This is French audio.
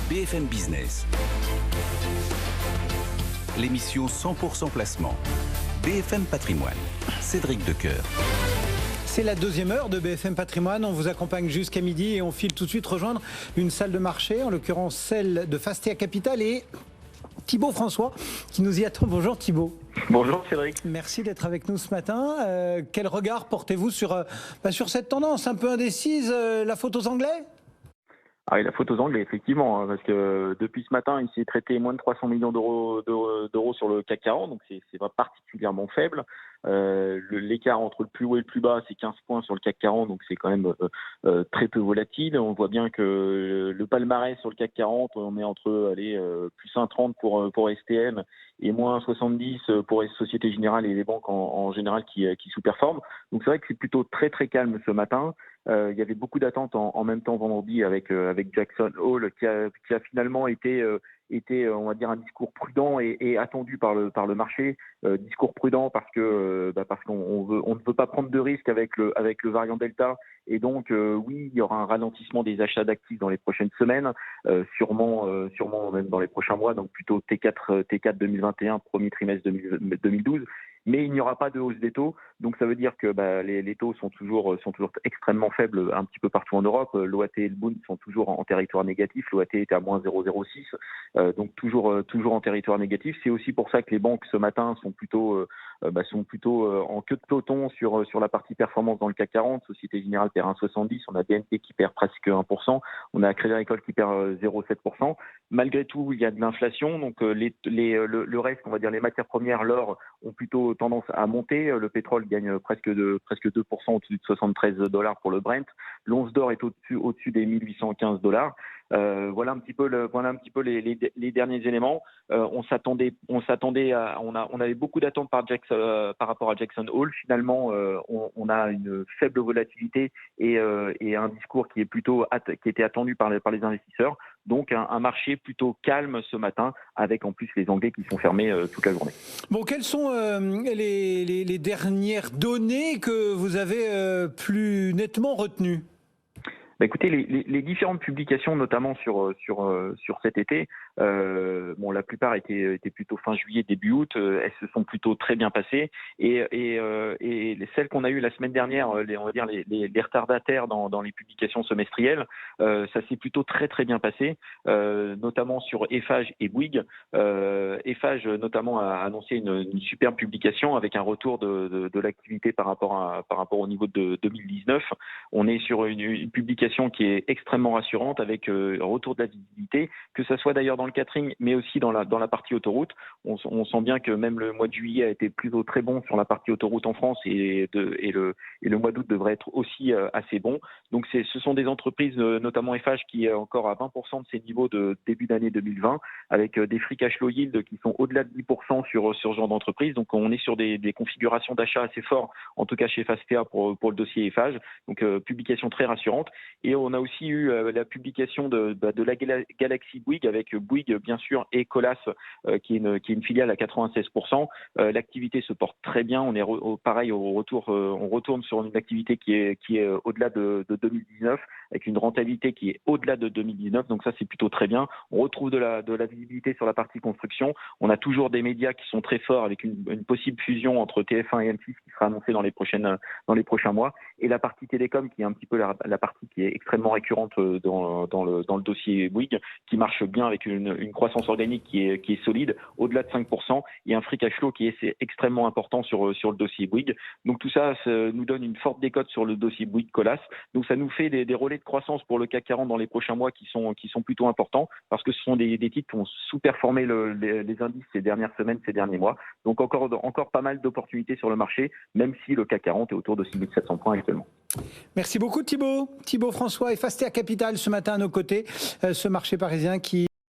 BFM Business. L'émission 100% placement. BFM Patrimoine. Cédric Decoeur. C'est la deuxième heure de BFM Patrimoine. On vous accompagne jusqu'à midi et on file tout de suite rejoindre une salle de marché, en l'occurrence celle de Fastea Capital et Thibaut François qui nous y attend. Bonjour Thibaut. Bonjour Cédric. Merci d'être avec nous ce matin. Quel regard portez-vous sur cette tendance un peu indécise, la faute aux Anglais ? Ah, la faute aux Anglais, effectivement, parce que depuis ce matin, il s'est traité moins de 300 millions d'euros sur le CAC 40, donc c'est pas particulièrement faible. L'écart entre le plus haut et le plus bas, c'est 15 points sur le CAC 40, donc c'est quand même très peu volatile. On voit bien que le palmarès sur le CAC 40, on est entre plus 1,30 pour STM et moins 70 pour les sociétés générales et les banques en général qui sous-performent. Donc c'est vrai que c'est plutôt très très calme ce matin. Il y avait beaucoup d'attentes en même temps vendredi avec Jackson Hole qui a finalement été on va dire un discours prudent et attendu par le marché. Discours prudent parce qu'on ne veut pas prendre de risques avec le variant Delta, et donc oui, il y aura un ralentissement des achats d'actifs dans les prochaines semaines, sûrement même dans les prochains mois, donc plutôt T4 2021, premier trimestre 2012. Mais il n'y aura pas de hausse des taux, donc ça veut dire que les taux sont toujours extrêmement faibles un petit peu partout en Europe. L'OAT et le Bund sont toujours en territoire négatif. L'OAT était à moins 0,06, donc toujours en territoire négatif. C'est aussi pour ça que les banques ce matin sont plutôt en queue de peloton sur la partie performance dans le CAC 40. Société Générale perd 1,70, on a BNP qui perd presque 1%, on a Crédit Agricole qui perd 0,7%. Malgré tout, il y a de l'inflation, donc le reste, on va dire les matières premières, l'or, ont plutôt tendance à monter. Le pétrole gagne presque 2% au-dessus de $73 pour le Brent. L'once d'or est au-dessus des $1,815. Voilà un petit peu les derniers éléments. On avait beaucoup d'attentes par rapport à Jackson Hole. Finalement, on a une faible volatilité et un discours qui était attendu par les investisseurs. Donc un marché plutôt calme ce matin, avec en plus les Anglais qui sont fermés toute la journée. Bon, quelles sont les dernières données que vous avez plus nettement retenues ? Écoutez, les différentes publications, notamment sur cet été, la plupart étaient plutôt fin juillet, début août. Elles se sont plutôt très bien passées, et celles qu'on a eues la semaine dernière, les retardataires dans les publications semestrielles, ça s'est plutôt très très bien passé, notamment sur Eiffage et Bouygues. Eiffage notamment a annoncé une superbe publication avec un retour de l'activité par rapport au niveau de 2019. On est sur une publication qui est extrêmement rassurante, avec un retour de la visibilité, que ça soit d'ailleurs dans le catering, mais aussi dans la partie autoroute. On sent bien que même le mois de juillet a été plutôt très bon sur la partie autoroute en France, et le mois d'août devrait être aussi assez bon. Donc ce sont des entreprises, notamment Eiffage, qui est encore à 20% de ses niveaux de début d'année 2020, avec des free cash flow yield qui sont au-delà de 10% sur ce genre d'entreprise. Donc on est sur des configurations d'achat assez forts, en tout cas chez Fastea pour le dossier Eiffage. Donc publication très rassurante. Et on a aussi eu la publication de la Galaxy Bouygues, avec Bouygues bien sûr et Colas, qui est une filiale à 96%. L'activité se porte très bien. On est pareil au retour. On retourne sur une activité qui est au-delà de 2019, avec une rentabilité qui est au-delà de 2019. Donc ça, c'est plutôt très bien. On retrouve de la visibilité sur la partie construction. On a toujours des médias qui sont très forts, avec une possible fusion entre TF1 et M6 qui sera annoncée dans les prochains mois. Et la partie télécom, qui est un petit peu la partie qui est extrêmement récurrente dans le dossier Bouygues, qui marche bien, avec une croissance organique qui est solide, au-delà de 5%, et un free cash flow qui est extrêmement important sur le dossier Bouygues. Donc tout ça nous donne une forte décote sur le dossier Bouygues Colas. Donc ça nous fait des relais de croissance pour le CAC 40 dans les prochains mois qui sont plutôt importants, parce que ce sont des titres qui ont sous-performé les indices ces dernières semaines, ces derniers mois. Donc encore pas mal d'opportunités sur le marché, même si le CAC 40 est autour de 6700 points actuellement. Merci beaucoup Thibaut François et Fastea Capital ce matin à nos côtés, ce marché parisien qui